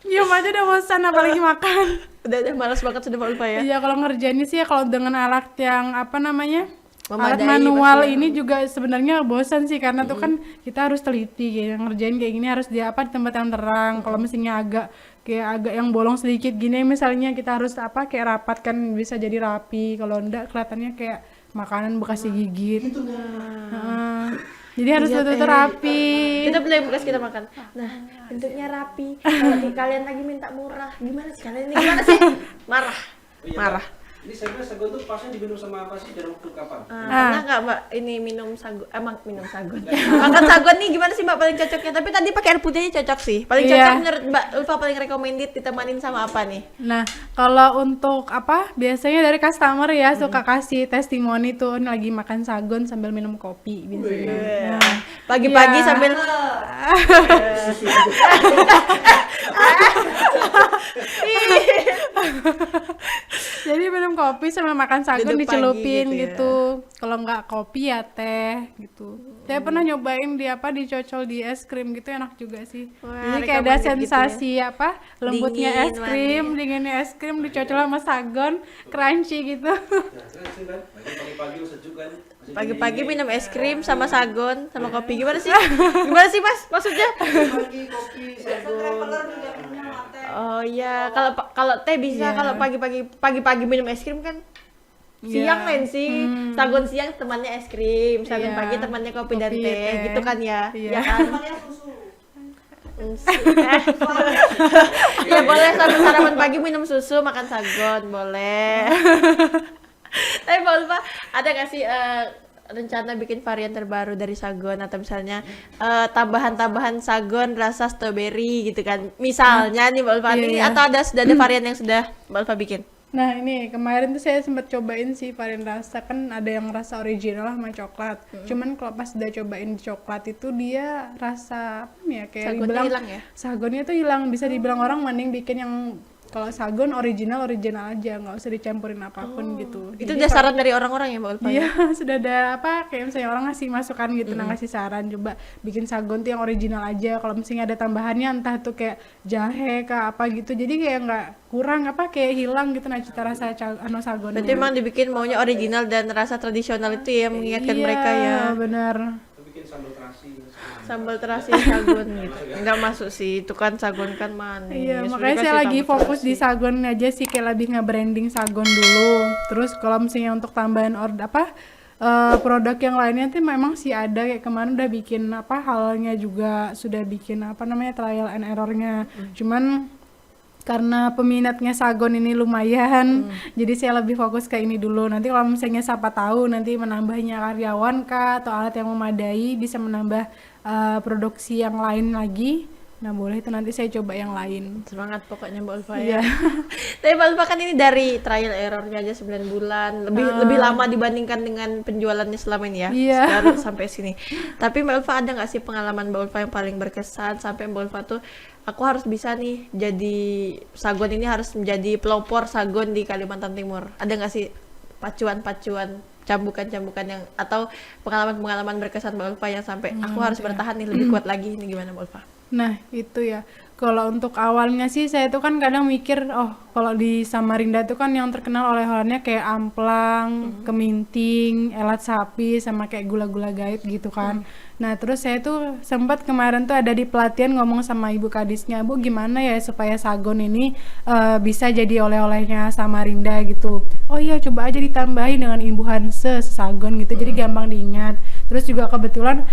Nyium aja udah bosan, apalagi makan.
Udah malas banget sudah Mbak Ulfa ya.
Iya, kalau ngerjainnya sih ya kalau dengan alat yang apa namanya? Alat
Memadai
manual
pasti ya.
ini juga sebenarnya bosan sih, karena tuh kan kita harus teliti kayak ngerjain kayak gini, harus di apa, di tempat yang terang. Kalau misalnya agak yang bolong sedikit gini misalnya, kita harus apa, kayak rapat kan bisa jadi rapi. Kalau enggak kelihatannya kayak makanan bekas digigit. Heeh. Jadi harus betul-betul rapi.
Kita beli bekas kita makan. Nah, bentuknya rapi. Kalau kalian lagi minta murah, gimana sih kalian ini? Gimana sih? Marah.
Oh iya,
Marah.
Mbak. Ini sebenarnya sagon tuh pasnya diminum sama apa sih, dalam waktu kapan?
Pernah nggak Mbak ini minum sagon? Emang minum sagon. Makan sagon nih gimana sih Mbak paling cocoknya? Tapi tadi pakai air putihnya cocok sih. Paling
Iya.
cocok menurut Mbak Ulfa paling recommended ditemanin sama apa nih?
Nah, kalau untuk apa, biasanya dari customer ya suka kasih testimoni tuh, ini lagi makan sagon sambil minum kopi biasanya. Nah,
Pagi-pagi
iya.
sambil
Jadi minum kopi sambil makan sagon
Duduk
dicelupin
pagi gitu ya.
gitu. Kalau nggak kopi ya teh gitu. Saya pernah nyobain dicocol di es krim gitu, enak juga sih.
Wah,
Jadi kayak ada
recommended gitu
sensasi apa, lembutnya
Dingin,
es krim, dinginnya es krim dicocol sama sagon, crunchy gitu.
Nah, keren sih kan? Pagi-pagi sejuk kan? Masih
pagi-pagi
dingin.
minum es krim sama sagon sama kopi. Gimana sih? Gimana sih Mas? Maksudnya?
Pagi kopi, sagon.
Oh iya, kalau teh bisa,
Iya.
kalau pagi-pagi minum es krim kan siang
Iya.
lain sih. Sagon siang temannya es krim, sagon
Iya.
pagi temannya kopi dan
Kopi,
teh,
teh.
gitu kan ya.
Iya.
Ya kan? Ya boleh sambil sarapan pagi minum susu, makan sagon, boleh. Tapi Mbak Ulfa, ada nggak sih rencana bikin varian terbaru dari sagon, atau misalnya tambahan-tambahan sagon rasa strawberry gitu kan? Misalnya nih Mbak Ulfa,
Iya,
ini
iya.
atau sudah ada varian yang sudah Mbak Ulfa bikin?
Nah, ini kemarin tuh saya sempat cobain sih varian rasa, kan ada yang rasa original sama coklat. Cuman kalau pas udah cobain coklat itu dia rasa apa ya, kayak
Sagonnya
dibilang
hilang ya?
sagonnya tuh hilang. Bisa dibilang orang mending bikin yang kalau sagon original aja, nggak usah dicampurin apapun gitu.
Itu
Jadi
udah saran dari orang-orang ya Mbak Ulfa?
Iya, sudah ada apa, kayak misalnya orang ngasih masukan gitu, nah ngasih saran coba bikin sagon tuh yang original aja. Kalau misalnya ada tambahannya entah tuh kayak jahe kah apa gitu, jadi kayak nggak kurang apa, kayak hilang gitu nah cita rasa sagon.
Berarti emang dibikin maunya original dan rasa tradisional itu ya, mengingatkan
iya,
mereka ya.
benar.
Itu bikin sambal terasi.
Sambal terasi sagon gitu. Enggak masuk sih, itu kan sagon kan manis.
Iya,
Udah
makanya saya
kasih
lagi
sambal
fokus
terasi.
di sagon aja sih, kayak lebih nge-branding sagon dulu. Terus kalau misalnya untuk tambahan produk yang lainnya tuh memang sih ada, kayak kemarin udah bikin apa halnya juga, sudah bikin apa namanya trial and errornya. Cuman karena peminatnya sagon ini lumayan, jadi saya lebih fokus ke ini dulu. Nanti kalau misalnya siapa tahu nanti menambahnya karyawan kah atau alat yang memadai bisa menambah produksi yang lain lagi. Nah, boleh itu nanti saya coba yang lain.
Semangat pokoknya Mbak Ulfa
Iya.
ya. Tapi Mbak Ulfa kan ini dari trial errornya aja 9 bulan, lebih lama dibandingkan dengan penjualannya selama ini ya.
Iya.
Baru sampai sini. Tapi Mbak Ulfa ada nggak sih pengalaman Mbak Ulfa yang paling berkesan sampai Mbak Ulfa tuh, aku harus bisa nih jadi sagon ini, harus menjadi pelopor sagon di Kalimantan Timur. Ada nggak sih pacuan-pacuan, cambukan-cambukan yang, atau pengalaman-pengalaman berkesan Mbak Ulfa yang sampai aku harus bertahan nih lebih kuat lagi, ini gimana Mbak Ulfa?
Nah, itu ya. Kalau untuk awalnya sih saya tuh kan kadang mikir, oh kalau di Samarinda tuh kan yang terkenal oleh-olehnya kayak amplang, keminting, elat sapi, sama kayak gula-gula gaib gitu kan. Nah terus saya tuh sempat kemarin tuh ada di pelatihan ngomong sama ibu kadisnya, Bu gimana ya supaya sagon ini bisa jadi oleh-olehnya Samarinda gitu. Oh iya coba aja ditambahin dengan imbuhan sesagon gitu, jadi gampang diingat. Terus juga kebetulan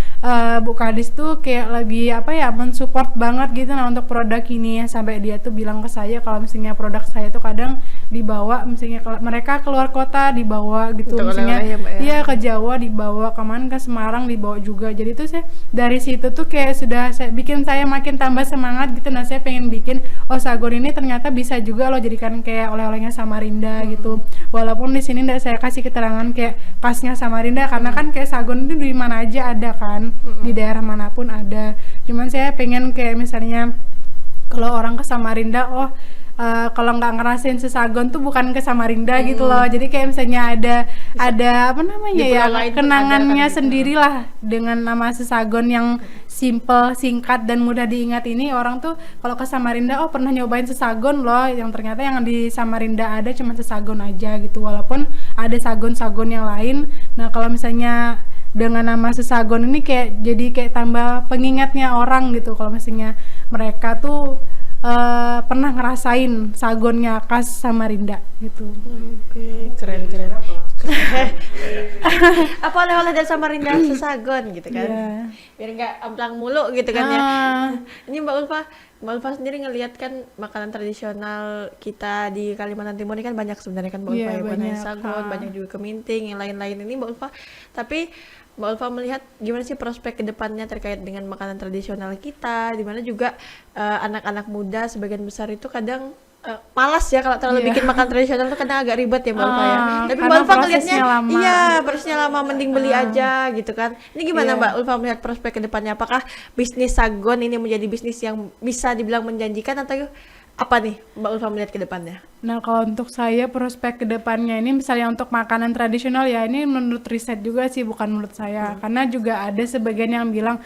Bu Kadis tuh kayak lebih apa ya mensupport banget gitu nah untuk produk ini ya, sampai dia tuh bilang ke saya kalau misalnya produk saya tuh kadang dibawa misalnya mereka keluar kota dibawa gitu,
Untuk
misalnya
oleh-oleh ya, Mbak, ya.
iya ke Jawa dibawa, kemana ke Semarang dibawa juga. Jadi tuh saya dari situ tuh kayak sudah bikin saya makin tambah semangat gitu. Nah saya pengen bikin sagon ini ternyata bisa juga loh jadikan kayak oleh-olehnya Samarinda gitu. Walaupun di sini nggak saya kasih keterangan kayak khasnya Samarinda karena kan kayak sagon itu di mana aja ada kan, di daerah manapun ada. Cuman saya pengen kayak misalnya kalau orang ke Samarinda, kalau nggak ngerasain sesagon tuh bukan ke Samarinda gitu loh. Jadi kayak misalnya ada apa namanya
Di
ya
pulau lain pun
kenangannya
ada kan gitu.
sendirilah dengan nama sesagon yang simple, singkat dan mudah diingat ini. Orang tuh kalau ke Samarinda pernah nyobain sesagon loh, yang ternyata yang di Samarinda ada cuma sesagon aja gitu. Walaupun ada sagon-sagon yang lain. Nah kalau misalnya dengan nama sesagon ini kayak jadi kayak tambah pengingatnya orang gitu kalau misalnya mereka tuh pernah ngerasain sagonnya khas Samarinda gitu.
Oke, keren. Apa oleh-oleh dari Samarinda sesagon gitu kan?
Iya.
Biar nggak amplang mulu gitu kan ya.
Ah.
Ini Mbak Ulfa sendiri ngelihat kan makanan tradisional kita di Kalimantan Timur ini kan banyak sebenarnya kan Mbak
Iya,
Ulfa ya, bukan hanya
banyak.
sagon, banyak juga keminting, yang lain-lain ini Mbak Ulfa. Tapi Mbak Ulfa melihat gimana sih prospek kedepannya terkait dengan makanan tradisional kita, di mana juga anak-anak muda sebagian besar itu kadang malas ya kalau terlalu bikin makan tradisional tuh kadang agak ribet ya Mbak Ulfa ya. Tapi
karena
Mbak Ulfa ngelihatnya
prosesnya lama.
iya prosesnya lama, mending beli aja gitu kan. Ini gimana
Iya.
Mbak Ulfa melihat prospek kedepannya? Apakah bisnis sagon ini menjadi bisnis yang bisa dibilang menjanjikan atau apa nih Mbak Ulfa melihat ke depannya?
Nah kalau untuk saya prospek kedepannya ini misalnya untuk makanan tradisional ya ini menurut riset juga sih bukan menurut saya, karena juga ada sebagian yang bilang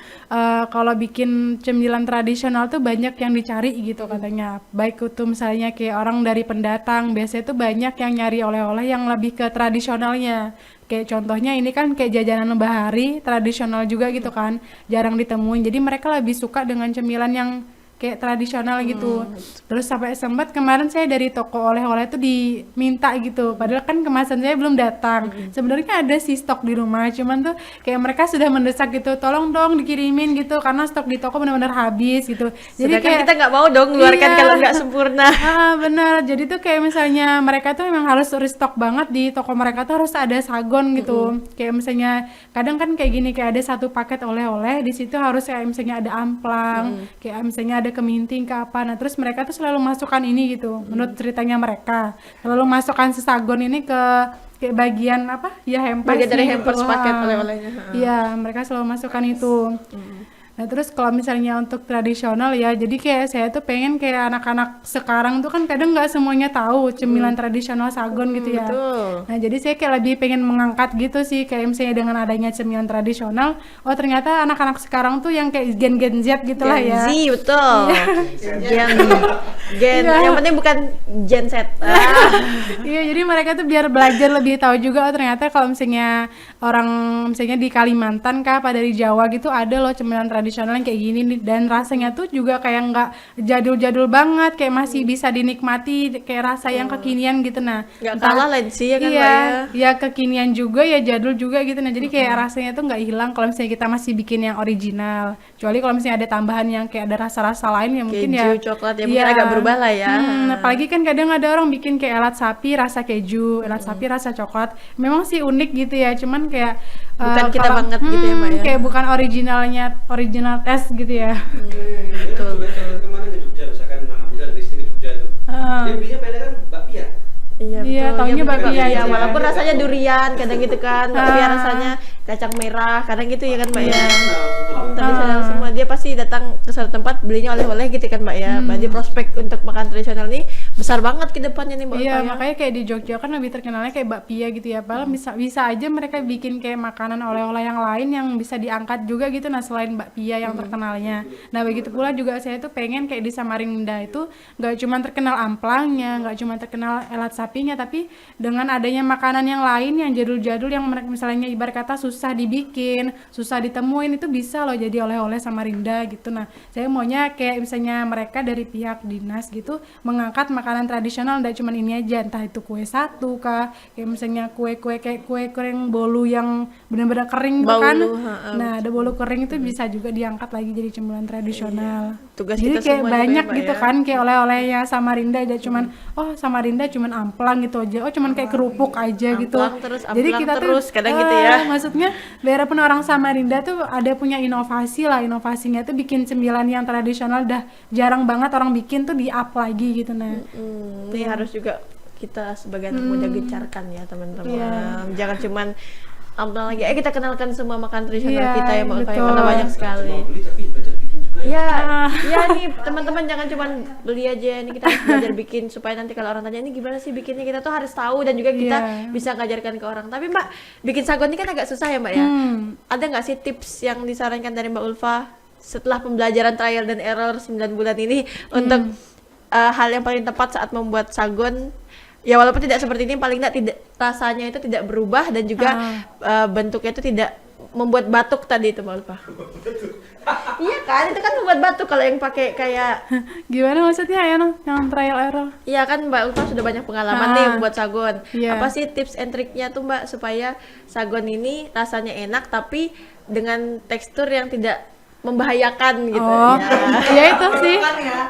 kalau bikin cemilan tradisional tuh banyak yang dicari gitu katanya, baik itu misalnya kayak orang dari pendatang biasanya tuh banyak yang nyari oleh-oleh yang lebih ke tradisionalnya. Kayak contohnya ini kan kayak jajanan bahari tradisional juga gitu kan, jarang ditemuin, jadi mereka lebih suka dengan cemilan yang kayak tradisional gitu. Terus sampai sempat kemarin saya dari toko oleh-oleh itu diminta gitu, padahal kan kemasan saya belum datang. Sebenarnya ada sih stok di rumah, cuman tuh kayak mereka sudah mendesak gitu, tolong dong dikirimin gitu karena stok di toko benar-benar habis gitu. Jadi
Sedangkan kita nggak mau dong ngeluarkan
Iya.
kalau nggak sempurna.
Benar. Jadi tuh kayak misalnya mereka tuh memang harus restock banget di toko mereka tuh harus ada sagon gitu. Kayak misalnya kadang kan kayak gini kayak ada satu paket oleh-oleh di situ harus kayak misalnya ada amplang, kayak misalnya ada keminting ke apa. Nah, terus mereka tuh selalu masukkan ini gitu. Menurut ceritanya mereka, selalu masukkan sesagon ini ke kayak bagian apa? Ya hampers.
Bagian dari
gitu.
hampers paket oleh-olehnya.
Iya, mereka selalu masukkan itu. Nah terus kalau misalnya untuk tradisional ya, jadi kayak saya tuh pengen kayak anak-anak sekarang tuh kan kadang nggak semuanya tahu cemilan tradisional sagon gitu ya.
Betul.
Nah jadi saya kayak lebih pengen mengangkat gitu sih, kayak misalnya dengan adanya cemilan tradisional, ternyata anak-anak sekarang tuh yang kayak gen Z gitu lah ya.
Gen Z betul. Gen
Iya.
yang penting bukan Gen Z.
Iya, jadi mereka tuh biar belajar lebih tahu juga ternyata kalau misalnya orang misalnya di Kalimantan kah, apa dari Jawa gitu ada loh cemilan tradisional yang kayak gini nih, dan rasanya tuh juga kayak nggak jadul-jadul banget, kayak masih bisa dinikmati kayak rasa yang kekinian gitu. Nah,
Nggak
entah-
kalah lain sih ya kan
iya,
Mbak ya.
ya kekinian juga ya jadul juga gitu. Nah, jadi kayak rasanya tuh nggak hilang kalau misalnya kita masih bikin yang original. Kecuali kalau misalnya ada tambahan yang kayak ada rasa-rasa lain ya mungkin
Keju,
ya.
coklat ya mungkin agak berubah lah ya.
Apalagi kan kadang ada orang bikin kayak elat sapi rasa keju, elat sapi rasa coklat. Memang sih unik gitu ya, cuman kayak
Bukan kita banget gitu ya, Mbak ya.
Kayak bukan original tes gitu ya.
Betul.
Kemarin ke Jogja, misalkan anak muda dari sini ke Jogja itu. Dia belinya padahal kan bakpia.
Iya
Iya,
betul.
taunya
Dia
bakpia
bakpia,
aja.
walaupun rasanya durian kadang gitu kan. Bakpia rasanya kacang merah, kadang gitu ya kan Mbak ya. Tradisional semua. Dia pasti datang datang ke suatu tempat belinya oleh-oleh gitu kan Mbak ya. Berarti prospek untuk makan tradisional nih besar banget ke depannya nih Mbak
Iya,
Ulfa ya.
makanya kayak di Jogja kan lebih terkenalnya kayak bakpia gitu ya. Padahal bisa aja mereka bikin kayak makanan oleh-oleh yang lain yang bisa diangkat juga gitu. Nah, selain bakpia yang terkenalnya. Nah, begitu pula juga saya tuh pengen kayak di Samarinda itu nggak cuma terkenal amplangnya, nggak cuma terkenal elat sapinya, tapi dengan adanya makanan yang lain yang jadul-jadul yang misalnya ibarat kata susah dibikin, susah ditemuin itu bisa loh jadi oleh-oleh Samarinda gitu. Nah, saya maunya kayak misalnya mereka dari pihak dinas gitu mengangkat makanan tradisional, enggak cuma ini aja, entah itu kue satu kah, kayak misalnya kue-kue kayak kue kering bolu yang benar-benar kering gitu kan. Nah, ada bolu kering itu bisa juga diangkat lagi jadi cemilan tradisional.
Tugas
Jadi
kita
kayak
semua juga
banyak
ya, Mbak
gitu
ya.
kan kayak oleh-olehnya Samarinda aja cuman Samarinda cuman amplang gitu aja. Oh, cuman kayak kerupuk aja gitu.
Amplang terus,
Jadi
amplang
kita
terus,
tuh
kadang gitu ya.
maksudnya biarpun orang Samarinda tuh ada punya inovasi lah, inovasinya tuh bikin cemilan yang tradisional udah jarang banget orang bikin tuh di-up lagi gitu. Nah,
Ini harus juga kita sebagai anak muda gencarkan ya teman-teman.
Iya.
Jangan cuman amplang lagi. Kita kenalkan semua makan tradisional
Iya,
kita ya Mbak Ulfa ya,
betul.
karena banyak sekali.
Cuma beli tapi belajar bikin juga ya.
Ya nih teman-teman jangan cuman beli aja, ini kita harus belajar bikin supaya nanti kalau orang tanya ini gimana sih bikinnya, kita tuh harus tahu dan juga kita
Iya.
bisa ngajarkan ke orang. Tapi Mbak, bikin sagon ini kan agak susah ya Mbak ya. Ada nggak sih tips yang disarankan dari Mbak Ulfa setelah pembelajaran trial dan error 9 bulan ini untuk hal yang paling tepat saat membuat sagon? Ya walaupun tidak seperti ini, paling tidak rasanya itu tidak berubah dan juga bentuknya itu tidak membuat batuk tadi itu Mbak Ulfa. Iya kan, itu kan membuat batuk kalau yang pakai kayak
gimana maksudnya ya yang trial error?
iya kan Mbak Ulfa sudah banyak pengalaman nih membuat sagon.
Iya.
Apa sih tips and triknya tuh Mbak supaya sagon ini rasanya enak tapi dengan tekstur yang tidak membahayakan gitu
Ya itu sih.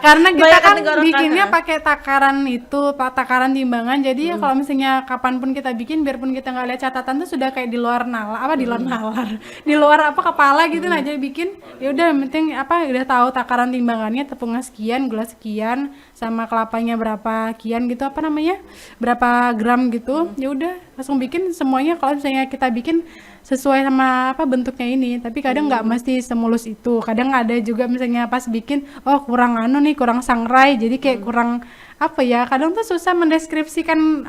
Karena kita
Banyak
kan
tenggorokan,
bikinnya
ya.
pakai takaran itu, takaran timbangan. Jadi ya kalau misalnya kapanpun kita bikin, biarpun kita nggak lihat catatan tuh sudah kayak di luar nalar, di luar nalar, di luar kepala gitu. Nah, jadi bikin ya udah yang penting udah tahu takaran timbangannya, tepungnya sekian, gula sekian, sama kelapanya berapa kian gitu berapa gram gitu. Ya udah langsung bikin semuanya. Kalau misalnya kita bikin sesuai sama bentuknya ini, tapi kadang nggak mesti semulus itu. Kadang ada juga misalnya pas bikin kurang sangrai, jadi kayak kurang kadang tuh susah mendeskripsikan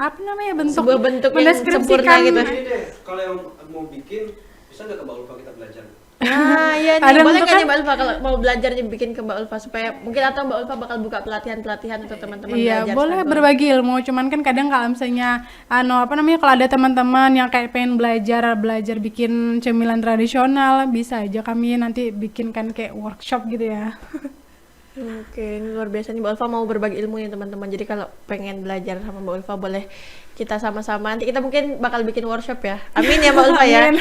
bentuk,
sebuah bentuk yang sempurna gitu.
Ini deh, kalau yang mau bikin bisa nggak ke Mbak Ulfa kita belajar?
Nah, iya nih,
Kadang
boleh
tuh
nggak nih
kan-
Mbak Ulfa kalau mau belajar nih bikin ke Mbak Ulfa supaya mungkin atau Mbak Ulfa bakal buka pelatihan-pelatihan untuk teman-teman
Iya,
belajar
boleh
sagon.
berbagi ilmu. Cuman kan kadang kalau misalnya kalau ada teman-teman yang kayak pengen belajar bikin cemilan tradisional, bisa aja kami nanti bikinkan kayak workshop gitu ya.
Oke, ini luar biasa nih Mbak Ulfa mau berbagi ilmu nih teman-teman. Jadi kalau pengen belajar sama Mbak Ulfa boleh kita sama-sama. Nanti kita mungkin bakal bikin workshop ya. Amin ya Mbak Ulfa ya.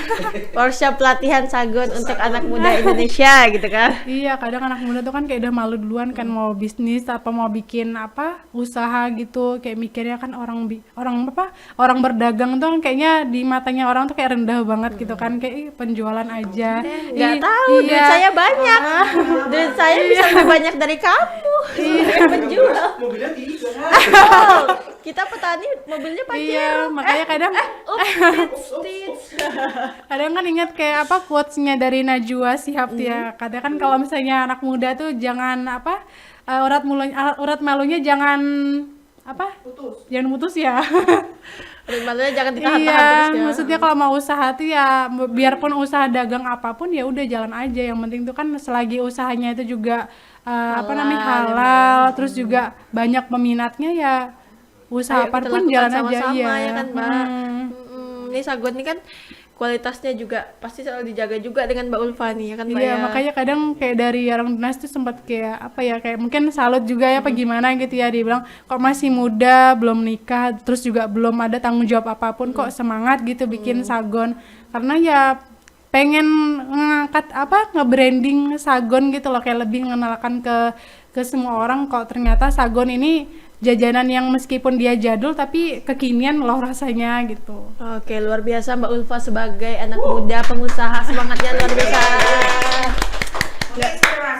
Workshop pelatihan sagon untuk anak muda Indonesia gitu kan.
Iya, kadang anak muda tuh kan kayak udah malu duluan kan mau bisnis mau bikin usaha gitu, kayak mikirnya kan orang berdagang tuh kan kayaknya di matanya orang tuh kayak rendah banget gitu kan, kayak penjualan aja.
Nggak tahu, duit saya banyak. Duit saya bisa lebih banyak dari kamu. Sebagai penjual.
Mobilnya 3.
Oh, kita petani mobilnya Pajero.
Iya, makanya kadang kadang kan ingat kayak quotes-nya dari Najwa Shihab tuh ya. Kadang kan kalau misalnya anak muda tuh jangan urat malunya jangan jangan putus ya.
Udah malunya jangan ditahan-tahan
Iya,
terus ya.
maksudnya kalau mau usaha tuh ya biarpun usaha dagang apapun ya udah jalan aja. Yang penting tuh kan selagi usahanya itu juga halal, terus juga banyak peminatnya ya usaha
Ayo kita
apapun
lakukan
jalan aja
sama-sama,
iya.
ya kan Mbak. Ini sagon ini kan kualitasnya juga pasti selalu dijaga juga dengan Mbak Ulfa nih ya kan Mbak
Iya,
ya.
makanya kadang kayak dari orang dinas tuh sempat kayak kayak mungkin salut juga ya gimana gitu ya, dibilang kok masih muda, belum nikah, terus juga belum ada tanggung jawab apapun kok semangat gitu bikin sagon. Karena ya pengen ngangkat nge-branding sagon gitu loh, kayak lebih mengenalkan ke semua orang kok ternyata sagon ini jajanan yang meskipun dia jadul tapi kekinian loh rasanya gitu.
Oke, luar biasa Mbak Ulfa sebagai anak muda pengusaha, semangatnya luar biasa.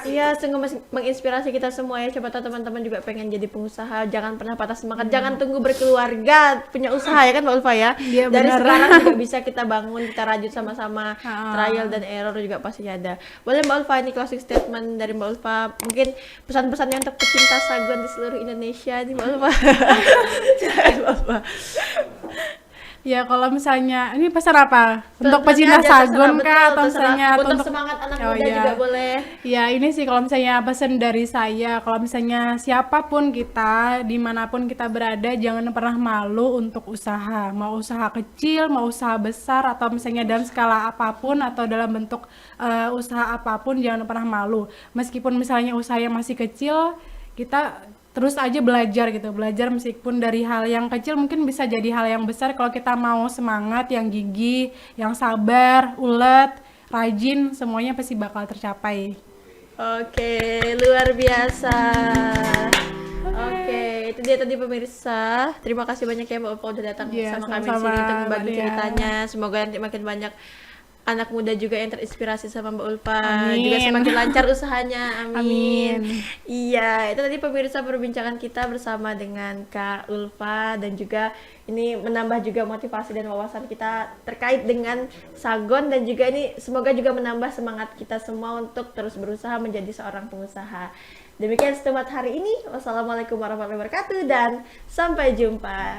Iya, sungguh menginspirasi kita semua ya. Coba tahu teman-teman juga pengen jadi pengusaha, jangan pernah patah semangat, jangan tunggu berkeluarga punya usaha ya kan Mbak Ulfa ya.
Iya,
Dari
benar.
sekarang juga bisa kita bangun, kita rajut sama-sama. Trial dan error juga pasti ada. Boleh Mbak Ulfa, ini closing statement dari Mbak Ulfa. Mungkin pesan-pesannya untuk pecinta sagon di seluruh Indonesia nih Mbak Ulfa. Silakan Mbak Ulfa.
Ya kalau misalnya ini pesan apa? Untuk
Pesan-pesannya
pecinta
aja,
sagon
terserah,
kah
betul,
atau
terserah.
misalnya atau
untuk semangat anak
Oh,
muda
iya.
juga boleh.
Ya ini sih kalau misalnya pesan dari saya, kalau misalnya siapapun kita, dimanapun kita berada, jangan pernah malu untuk usaha. Mau usaha kecil, mau usaha besar, atau misalnya dalam skala apapun atau dalam bentuk usaha apapun, jangan pernah malu. Meskipun misalnya usahanya masih kecil, kita terus aja belajar gitu, belajar meskipun dari hal yang kecil mungkin bisa jadi hal yang besar kalau kita mau semangat, yang gigih, yang sabar, ulet, rajin, semuanya pasti bakal tercapai.
Oke, luar biasa. Oke, itu dia tadi pemirsa. Terima kasih banyak ya Mbak Ulfa udah datang
Iya,
sama kami di
sama-sama,
sini untuk berbagi
Mbak Dea.
ceritanya. Semoga nanti makin banyak anak muda juga yang terinspirasi sama Mbak Ulfa.
Amin.
Juga semakin lancar usahanya. Amin.
Amin.
Iya, itu tadi pemirsa perbincangan kita bersama dengan Kak Ulfa, dan juga ini menambah juga motivasi dan wawasan kita terkait dengan sagon, dan juga ini semoga juga menambah semangat kita semua untuk terus berusaha menjadi seorang pengusaha. Demikian Setemat hari ini. Wassalamualaikum warahmatullahi wabarakatuh dan sampai jumpa.